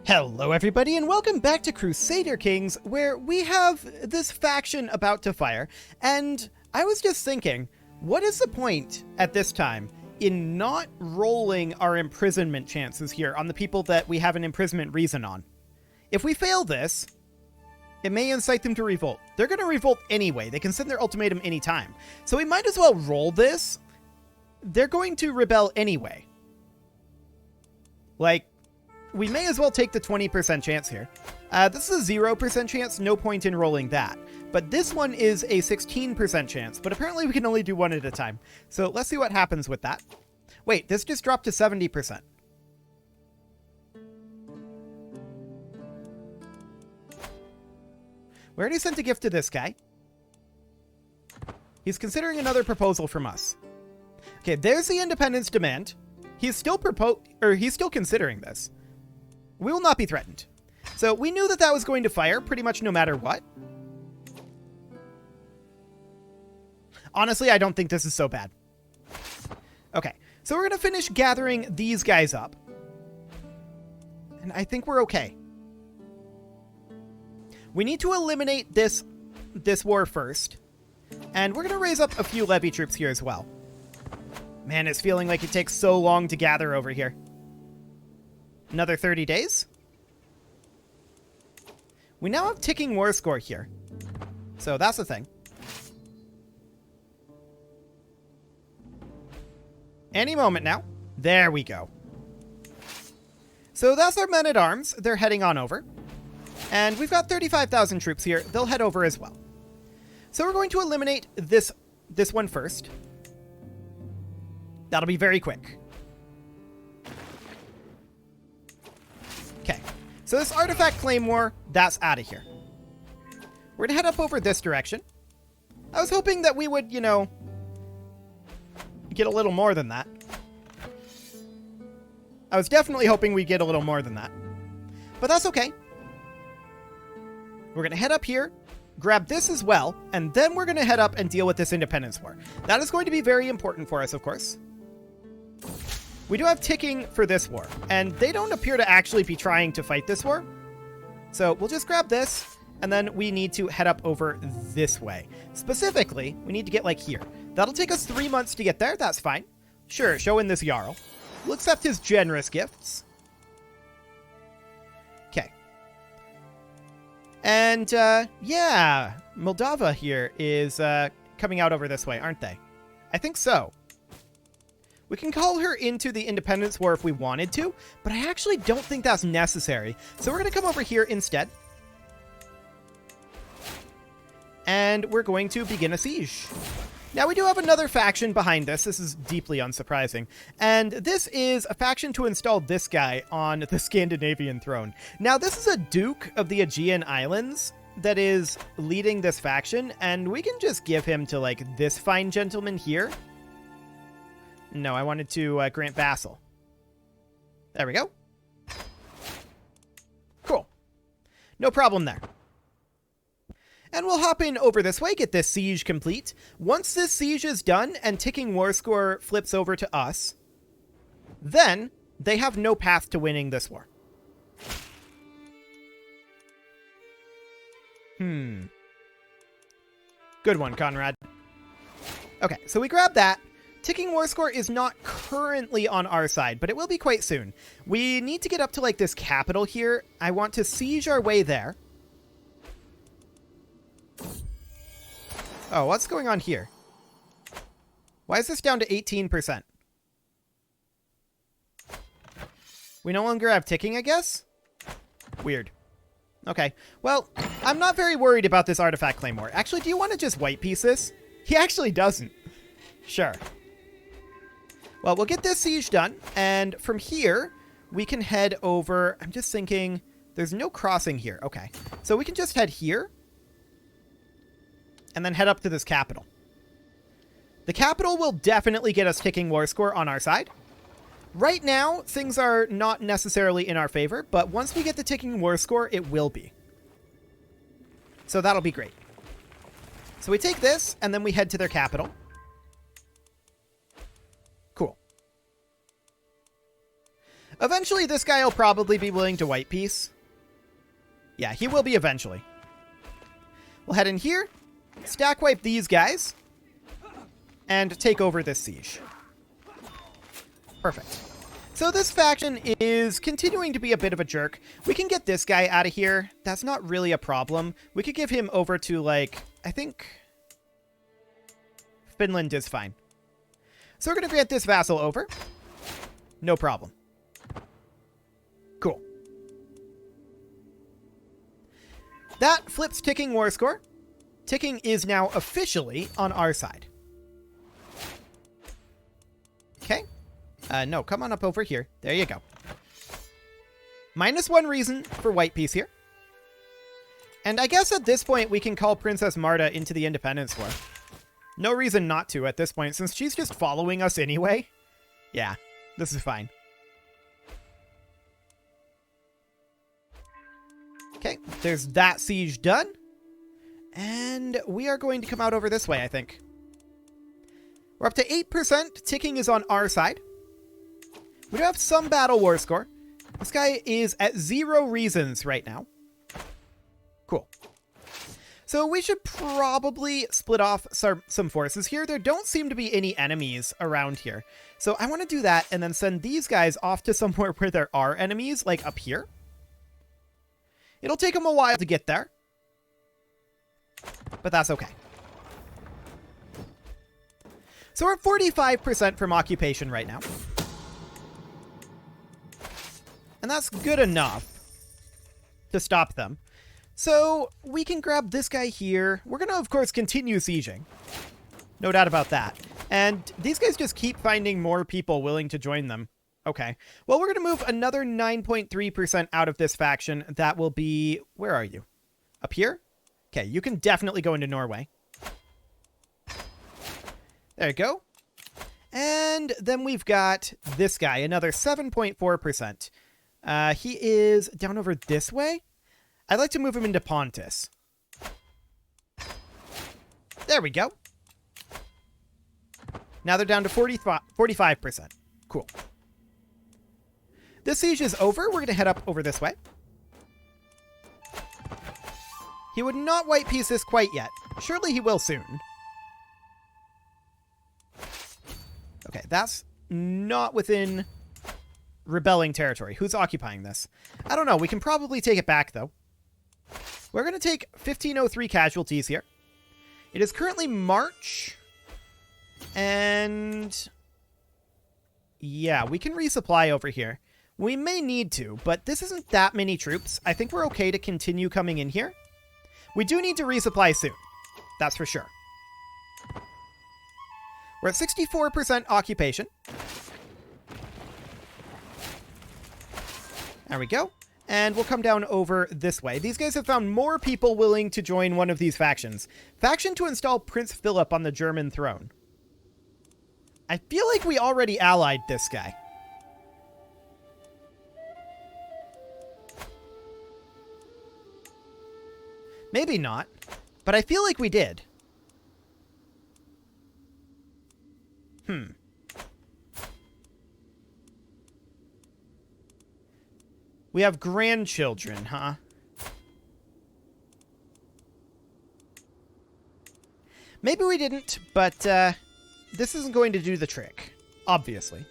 Hello everybody and welcome back to Crusader Kings, where we have this faction about to fire, and I was just thinking, what is the point at this time in not rolling our imprisonment chances here on the people that we have an imprisonment reason on? If we fail this, it may incite them to revolt. They're going to revolt anyway. They can send their ultimatum anytime. So we might as well roll this. They're going to rebel anyway. We may as well take the 20% chance here. This is a 0% chance, no point in rolling that. But this one is a 16% chance, but apparently we can only do one at a time. So let's see what happens with that. Wait, this just dropped to 70%. We already sent a gift to this guy. He's considering another proposal from us. Okay, there's the independence demand. He's still considering this. We will not be threatened. So we knew that that was going to fire pretty much no matter what. Honestly, I don't think this is so bad. Okay, so we're going to finish gathering these guys up. And I think we're okay. We need to eliminate this war first. And we're going to raise up a few levy troops here as well. Man, it's feeling like it takes so long to gather over here. Another 30 days? We now have ticking war score here. So that's the thing. Any moment now. There we go. So that's our men-at-arms. They're heading on over. And we've got 35,000 troops here. They'll head over as well. So we're going to eliminate this one first. That'll be very quick. Okay, so this artifact claim war, that's out of here. We're gonna head up over this direction. I was hoping that we would, get a little more than that. I was definitely hoping we'd get a little more than that. But that's okay. We're gonna head up here, grab this as well, and then we're gonna head up and deal with this independence war. That is going to be very important for us, of course. We do have ticking for this war, and they don't appear to actually be trying to fight this war. So we'll just grab this, and then we need to head up over this way. Specifically, we need to get here. That'll take us 3 months to get there. That's fine. Sure, show in this Jarl. We'll accept his generous gifts. Okay. And, yeah, Moldova here is coming out over this way, aren't they? I think so. We can call her into the independence war if we wanted to, but I actually don't think that's necessary. So we're going to come over here instead. And we're going to begin a siege. Now, we do have another faction behind this. This is deeply unsurprising. And this is a faction to install this guy on the Scandinavian throne. Now, this is a Duke of the Aegean Islands that is leading this faction, and we can just give him to, this fine gentleman here. No, I wanted to grant vassal. There we go. Cool. No problem there. And we'll hop in over this way, get this siege complete. Once this siege is done and ticking war score flips over to us, then they have no path to winning this war. Good one, Conrad. Okay, so we grab that. Ticking war score is not currently on our side, but it will be quite soon. We need to get up to, this capital here. I want to siege our way there. Oh, what's going on here? Why is this down to 18%? We no longer have ticking, I guess? Weird. Okay, well, I'm not very worried about this artifact claim war. Actually, do you want to just white piece this? He actually doesn't. Sure. Well, we'll get this siege done, and from here, we can head over. I'm just thinking, there's no crossing here. Okay, so we can just head here, and then head up to this capital. The capital will definitely get us ticking war score on our side. Right now, things are not necessarily in our favor, but once we get the ticking war score, it will be. So that'll be great. So we take this, and then we head to their capital. Cool. Eventually, this guy will probably be willing to white piece. Yeah, he will be eventually. We'll head in here, stack wipe these guys, and take over this siege. Perfect. So this faction is continuing to be a bit of a jerk. We can get this guy out of here. That's not really a problem. We could give him over to, like, I think Finland is fine. So we're going to grant this vassal over. No problem. Cool. That flips Ticking war score. Ticking is now officially on our side. Okay. No, come on up over here. There you go. -1 reason for white piece here. And I guess at this point we can call Princess Marta into the Independence War. No reason not to at this point, since she's just following us anyway. Yeah, this is fine. Okay, there's that siege done. And we are going to come out over this way, I think. We're up to 8%. Ticking is on our side. We do have some battle war score. This guy is at 0 reasons right now. Cool. So we should probably split off some forces here. There don't seem to be any enemies around here. So I want to do that and then send these guys off to somewhere where there are enemies, like up here. It'll take them a while to get there. But that's okay. So we're at 45% from occupation right now. And that's good enough to stop them. So we can grab this guy here. We're going to, of course, continue sieging. No doubt about that. And these guys just keep finding more people willing to join them. Okay. Well, we're going to move another 9.3% out of this faction. That will be... Where are you? Up here? Okay, you can definitely go into Norway. There you go. And then we've got this guy, another 7.4%. He is down over this way. I'd like to move him into Pontus. There we go. Now they're down to 45%. Cool. This siege is over. We're going to head up over this way. He would not white piece this quite yet. Surely he will soon. Okay, that's not within rebelling territory. Who's occupying this? I don't know. We can probably take it back, though. We're going to take 1503 casualties here. It is currently March. And... yeah, we can resupply over here. We may need to, but this isn't that many troops. I think we're okay to continue coming in here. We do need to resupply soon. That's for sure. We're at 64% occupation. There we go. And we'll come down over this way. These guys have found more people willing to join one of these factions. Faction to install Prince Philip on the German throne. I feel like we already allied this guy. Maybe not, but I feel like we did. We have grandchildren, huh? Maybe we didn't, but this isn't going to do the trick, obviously.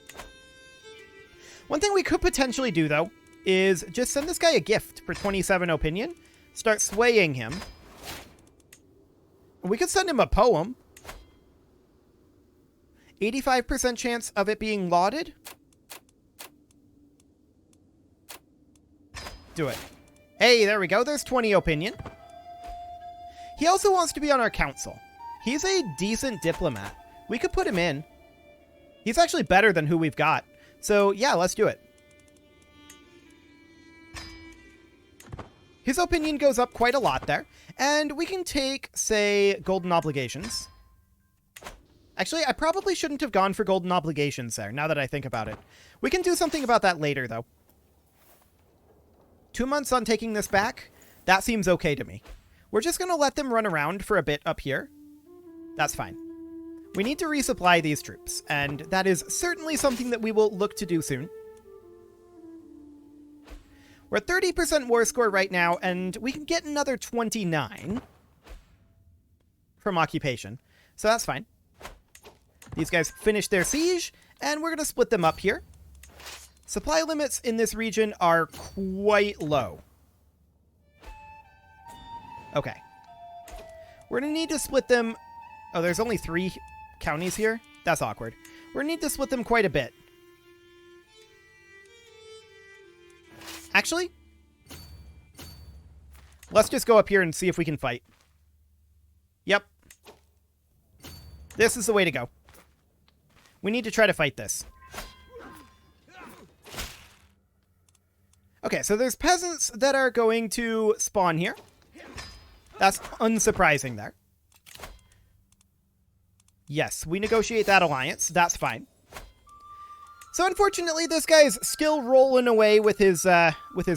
One thing we could potentially do, though, is just send this guy a gift for 27 opinion. Start swaying him. We could send him a poem. 85% chance of it being lauded. Do it. Hey, there we go. There's 20 opinion. He also wants to be on our council. He's a decent diplomat. We could put him in. He's actually better than who we've got. So, yeah, let's do it. His opinion goes up quite a lot there. And we can take, say, golden obligations. Actually, I probably shouldn't have gone for golden obligations there, now that I think about it. We can do something about that later, though. 2 months on taking this back? That seems okay to me. We're just going to let them run around for a bit up here. That's fine. We need to resupply these troops, and that is certainly something that we will look to do soon. We're at 30% war score right now, and we can get another 29 from occupation. So that's fine. These guys finished their siege, and we're going to split them up here. Supply limits in this region are quite low. Okay. We're going to need to split them... Oh, there's only 3 counties here? That's awkward. We're going to need to split them quite a bit. Actually, let's just go up here and see if we can fight. Yep. This is the way to go. We need to try to fight this. Okay, so there's peasants that are going to spawn here. That's unsurprising there. Yes, we negotiate that alliance. That's fine. So unfortunately, this guy's still rolling away with his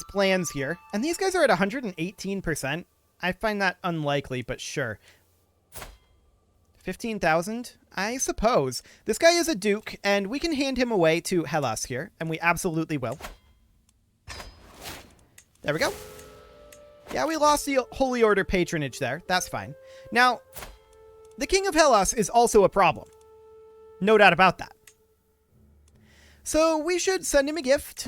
plans here. And these guys are at 118%. I find that unlikely, but sure. 15,000? I suppose. This guy is a duke, and we can hand him away to Hellas here, and we absolutely will. There we go. Yeah, we lost the Holy Order patronage there. That's fine. Now, the King of Hellas is also a problem. No doubt about that. So we should send him a gift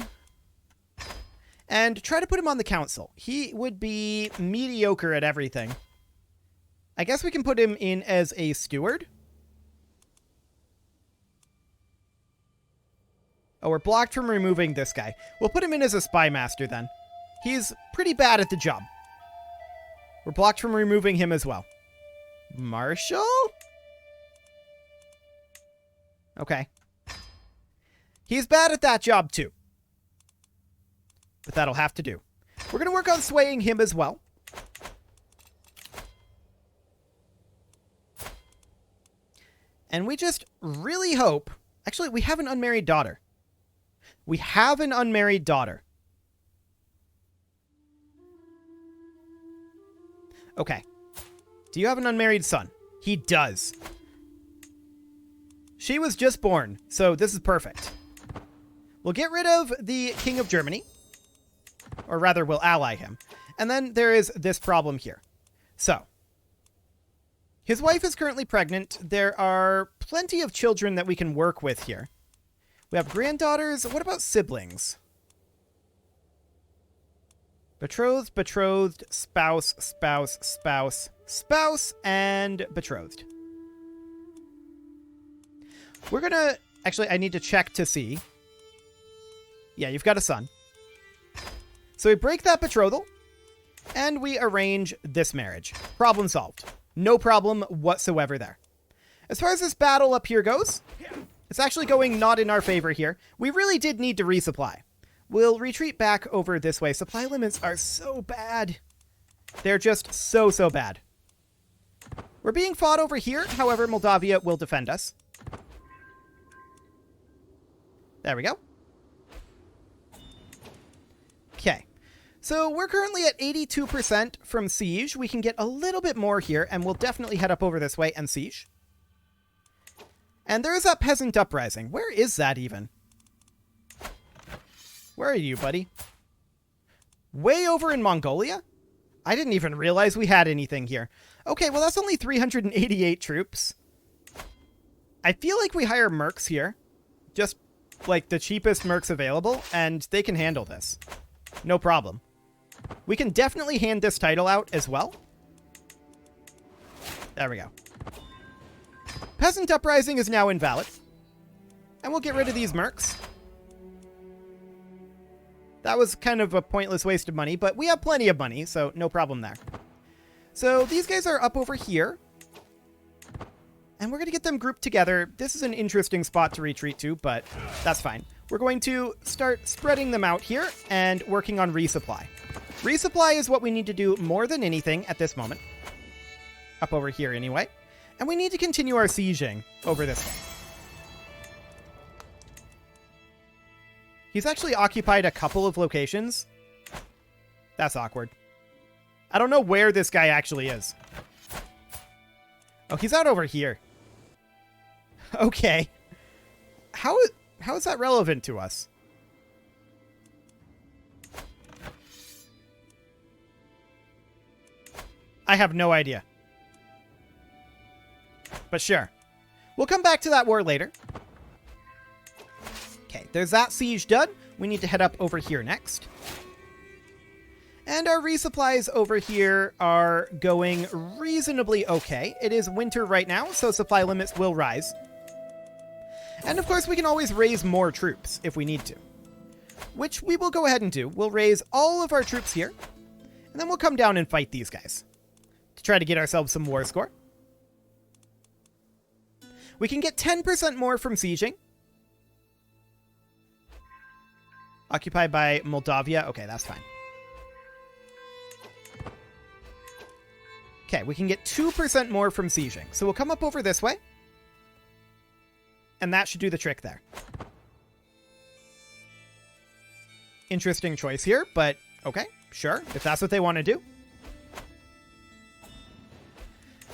and try to put him on the council. He would be mediocre at everything. I guess we can put him in as a steward. Oh, we're blocked from removing this guy. We'll put him in as a spy master then. He's pretty bad at the job. We're blocked from removing him as well. Marshal? Okay. He's bad at that job too. But that'll have to do. We're going to work on swaying him as well. And we just really hope... Actually, we have an unmarried daughter. We have an unmarried daughter. Okay. Do you have an unmarried son? He does. She was just born, so this is perfect. We'll get rid of the King of Germany. Or rather, we'll ally him. And then there is this problem here. So, his wife is currently pregnant. There are plenty of children that we can work with here. We have granddaughters. What about siblings? Betrothed, betrothed, spouse, spouse, spouse, spouse, and betrothed. We're gonna... Actually, I need to check to see. Yeah, you've got a son. So we break that betrothal, and we arrange this marriage. Problem solved. No problem whatsoever there. As far as this battle up here goes, it's actually going not in our favor here. We really did need to resupply. We'll retreat back over this way. Supply limits are so bad. They're just so bad. We're being fought over here. However, Moldavia will defend us. There we go. Okay. So we're currently at 82% from siege. We can get a little bit more here, and we'll definitely head up over this way and siege. And there is that peasant uprising. Where is that even? Where are you, buddy? Way over in Mongolia? I didn't even realize we had anything here. Okay, well, that's only 388 troops. I feel like we hire mercs here. Just, like, the cheapest mercs available, and they can handle this. No problem. We can definitely hand this title out as well. There we go. Peasant uprising is now invalid. And we'll get rid of these mercs. That was kind of a pointless waste of money, but we have plenty of money, so no problem there. So these guys are up over here. And we're going to get them grouped together. This is an interesting spot to retreat to, but that's fine. We're going to start spreading them out here and working on resupply. Resupply is what we need to do more than anything at this moment. Up over here anyway. And we need to continue our sieging over this way. He's actually occupied a couple of locations. That's awkward. I don't know where this guy actually is. Oh, he's out over here. Okay. How is that relevant to us? I have no idea. But sure. We'll come back to that war later. Okay, there's that siege done. We need to head up over here next. And our resupplies over here are going reasonably okay. It is winter right now, so supply limits will rise. And of course, we can always raise more troops if we need to, which we will go ahead and do. We'll raise all of our troops here, and then we'll come down and fight these guys to try to get ourselves some war score. We can get 10% more from sieging. Occupied by Moldavia. Okay, that's fine. Okay, we can get 2% more from sieging. So we'll come up over this way. And that should do the trick there. Interesting choice here, but okay, sure, if that's what they want to do.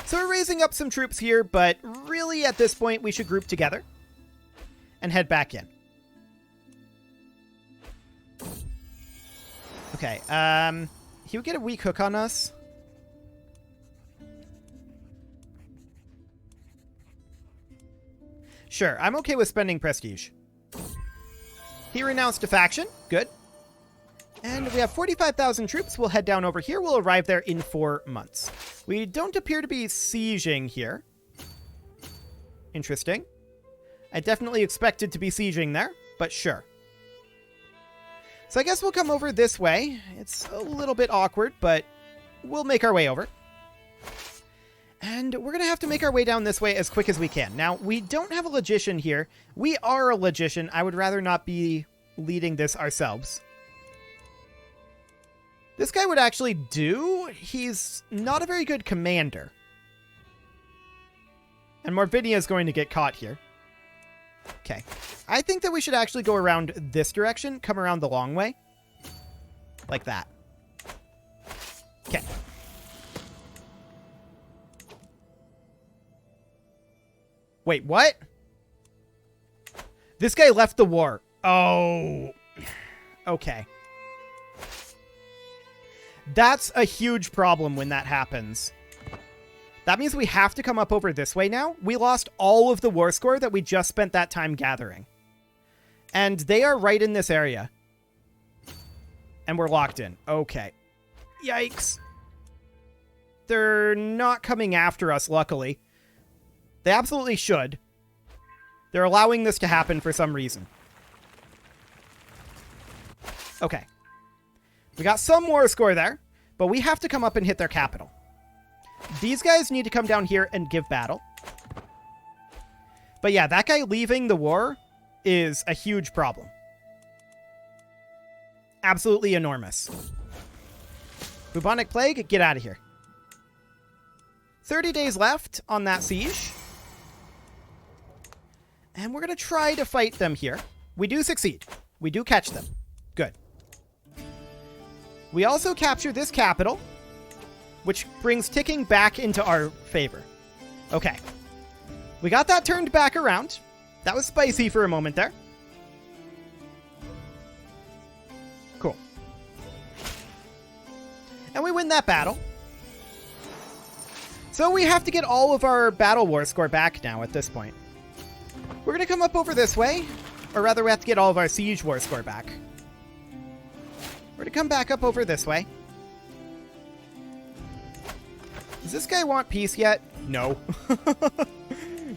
So we're raising up some troops here, but really at this point we should group together and head back in. Okay, he would get a weak hook on us. Sure, I'm okay with spending prestige. He renounced a faction. Good. And we have 45,000 troops. We'll head down over here. We'll arrive there in 4 months. We don't appear to be sieging here. Interesting. I definitely expected to be sieging there, but sure. So I guess we'll come over this way. It's a little bit awkward, but we'll make our way over. And we're going to have to make our way down this way as quick as we can. Now, we don't have a logician here. We are a logician. I would rather not be leading this ourselves. This guy would actually do. He's not a very good commander. And Morvinia is going to get caught here. Okay. I think that we should actually go around this direction, come around the long way. Like that. Okay. Wait, what? This guy left the war. Oh. Okay. That's a huge problem when that happens. That means we have to come up over this way now. We lost all of the war score that we just spent that time gathering. And they are right in this area. And we're locked in. Okay. Yikes. They're not coming after us, luckily. They absolutely should. They're allowing this to happen for some reason. Okay. We got some war score there, but we have to come up and hit their capital. These guys need to come down here and give battle. But yeah, that guy leaving the war is a huge problem. Absolutely enormous. Bubonic Plague, get out of here. 30 days left on that siege. And we're going to try to fight them here. We do succeed. We do catch them. Good. We also capture this capital, which brings ticking back into our favor. Okay. We got that turned back around. That was spicy for a moment there. Cool. And we win that battle. So we have to get all of our battle war score back now at this point. We're going to come up over this way, or rather we have to get all of our siege war score back. We're going to come back up over this way. Does this guy want peace yet? No.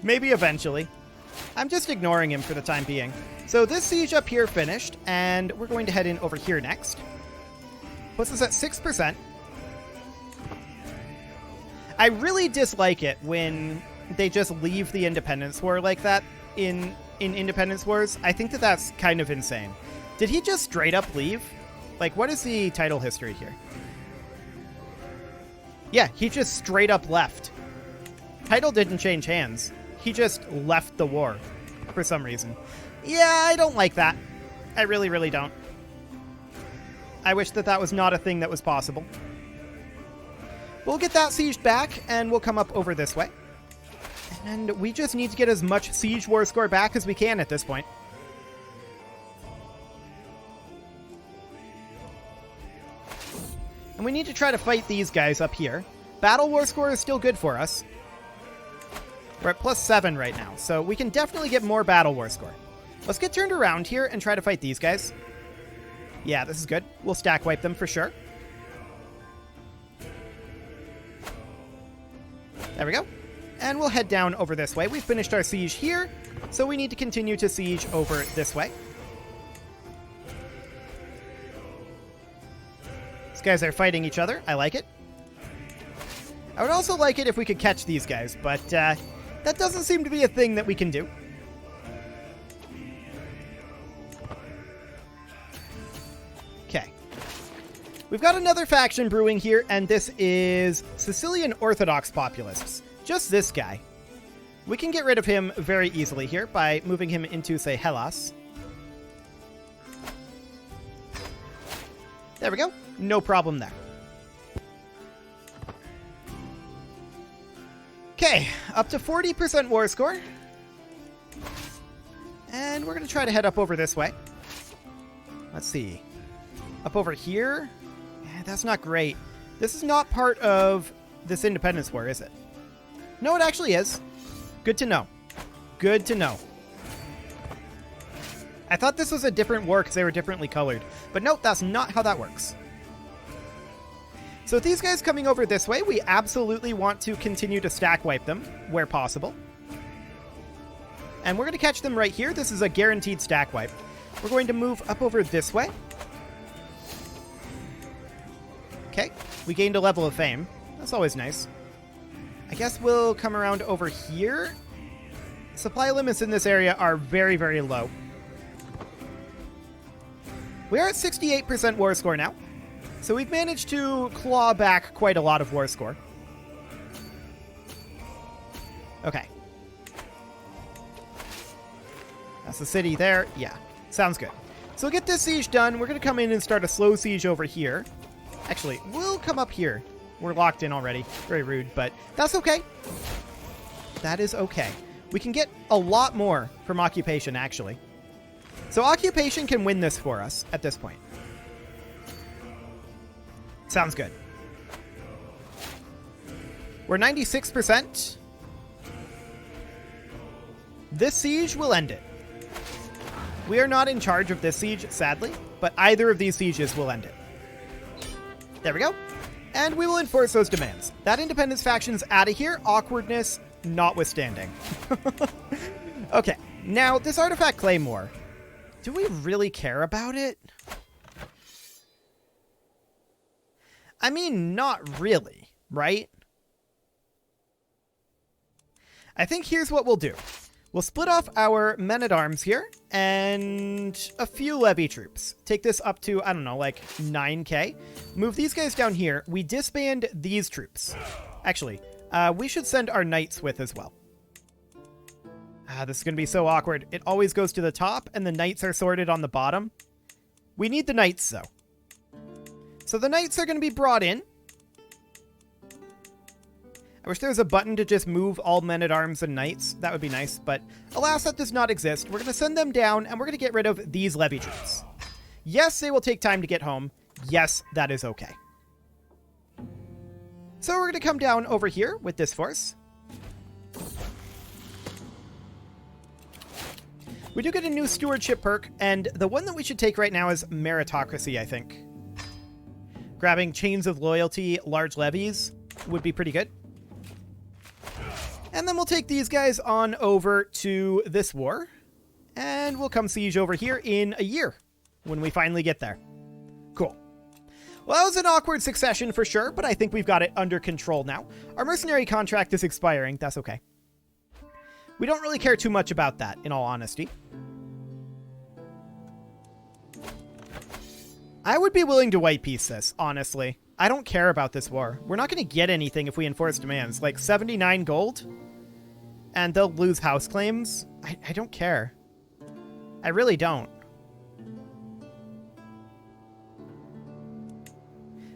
Maybe eventually. I'm just ignoring him for the time being. So this siege up here finished, and we're going to head in over here next. Puts us at 6%. I really dislike it when they just leave the Independence War like that in Independence Wars. I think that that's kind of insane. Did he just straight up leave? Like, what is the title history here? Yeah, he just straight up left. Title didn't change hands. He just left the war for some reason. Yeah, I don't like that. I really, really don't. I wish that that was not a thing that was possible. We'll get that siege back, and we'll come up over this way. And we just need to get as much siege war score back as we can at this point. And we need to try to fight these guys up here. Battle War score is still good for us. We're at +7 right now, so we can definitely get more Battle War score. Let's get turned around here and try to fight these guys. Yeah, this is good. We'll stack wipe them for sure. There we go. And we'll head down over this way. We've finished our siege here, so we need to continue to siege over this way. These guys are fighting each other. I like it. I would also like it if we could catch these guys, but that doesn't seem to be a thing that we can do. Okay. We've got another faction brewing here, and this is Sicilian Orthodox Populists. Just this guy. We can get rid of him very easily here by moving him into, say, Hellas. There we go. No problem there. Okay, up to 40% war score. And we're going to try to head up over this way. Let's see. Up over here? Yeah, that's not great. This is not part of this independence war, is it? No, it actually is. Good to know. Good to know. I thought this was a different war because they were differently colored. But nope, that's not how that works. So with these guys coming over this way, we absolutely want to continue to stack wipe them where possible. And we're going to catch them right here. This is a guaranteed stack wipe. We're going to move up over this way. Okay, we gained a level of fame. That's always nice. I guess we'll come around over here. Supply limits in this area are very, very low. We are at 68% war score now. So we've managed to claw back quite a lot of war score. Okay. That's the city there. Yeah, sounds good. So we'll get this siege done. We're going to come in and start a slow siege over here. Actually, we'll come up here. We're locked in already. Very rude, but that's okay. That is okay. We can get a lot more from occupation, actually. So occupation can win this for us at this point. Sounds good. We're 96%. This siege will end it. We are not in charge of this siege, sadly, but either of these sieges will end it. There we go. And we will enforce those demands. That independence faction's out of here, awkwardness notwithstanding. Okay, now this artifact claymore. Do we really care about it? I mean, not really, right? I think here's what we'll do. We'll split off our men-at-arms here and a few levy troops. Take this up to, I don't know, like 9k. Move these guys down here. We disband these troops. Actually, we should send our knights with as well. This is going to be so awkward. It always goes to the top and the knights are sorted on the bottom. We need the knights, though. So the knights are going to be brought in. I wish there was a button to just move all men-at-arms and knights. That would be nice, but alas, that does not exist. We're going to send them down, and we're going to get rid of these levy troops. Yes, they will take time to get home. Yes, that is okay. So we're going to come down over here with this force. We do get a new stewardship perk, and the one that we should take right now is meritocracy, I think. Grabbing chains of loyalty, large levies would be pretty good. And then we'll take these guys on over to this war. And we'll come siege over here in a year when we finally get there. Cool. Well, that was an awkward succession for sure, but I think we've got it under control now. Our mercenary contract is expiring. That's okay. We don't really care too much about that, in all honesty. I would be willing to white piece this, honestly. I don't care about this war. We're not going to get anything if we enforce demands. Like 79 gold? And they'll lose house claims? I don't care. I really don't.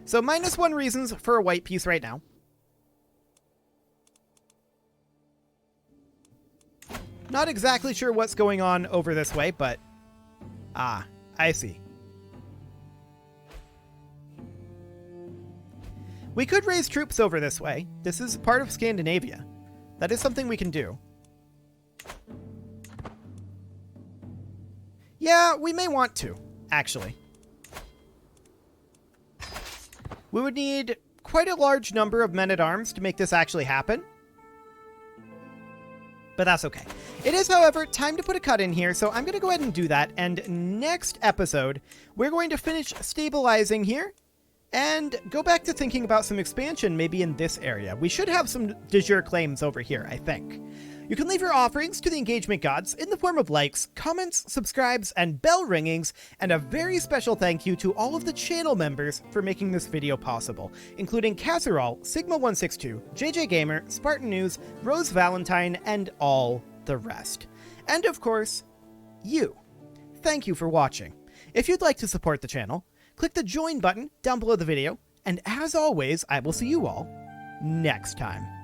So -1 reasons for a white piece right now. Not exactly sure what's going on over this way, but... Ah, I see. We could raise troops over this way. This is part of Scandinavia. That is something we can do. Yeah, we may want to, actually. We would need quite a large number of men-at-arms to make this actually happen. But that's okay. It is, however, time to put a cut in here, so I'm going to go ahead and do that. And next episode, we're going to finish stabilizing here and go back to thinking about some expansion maybe in this area. We should have some de jure claims over here, I think. You can leave your offerings to the engagement gods in the form of likes, comments, subscribes, and bell ringings, and a very special thank you to all of the channel members for making this video possible, including Casserole, Sigma162, JJ Gamer, Spartan News, Rose Valentine, and all the rest. And of course, you. Thank you for watching. If you'd like to support the channel, click the join button down below the video, and as always, I will see you all next time.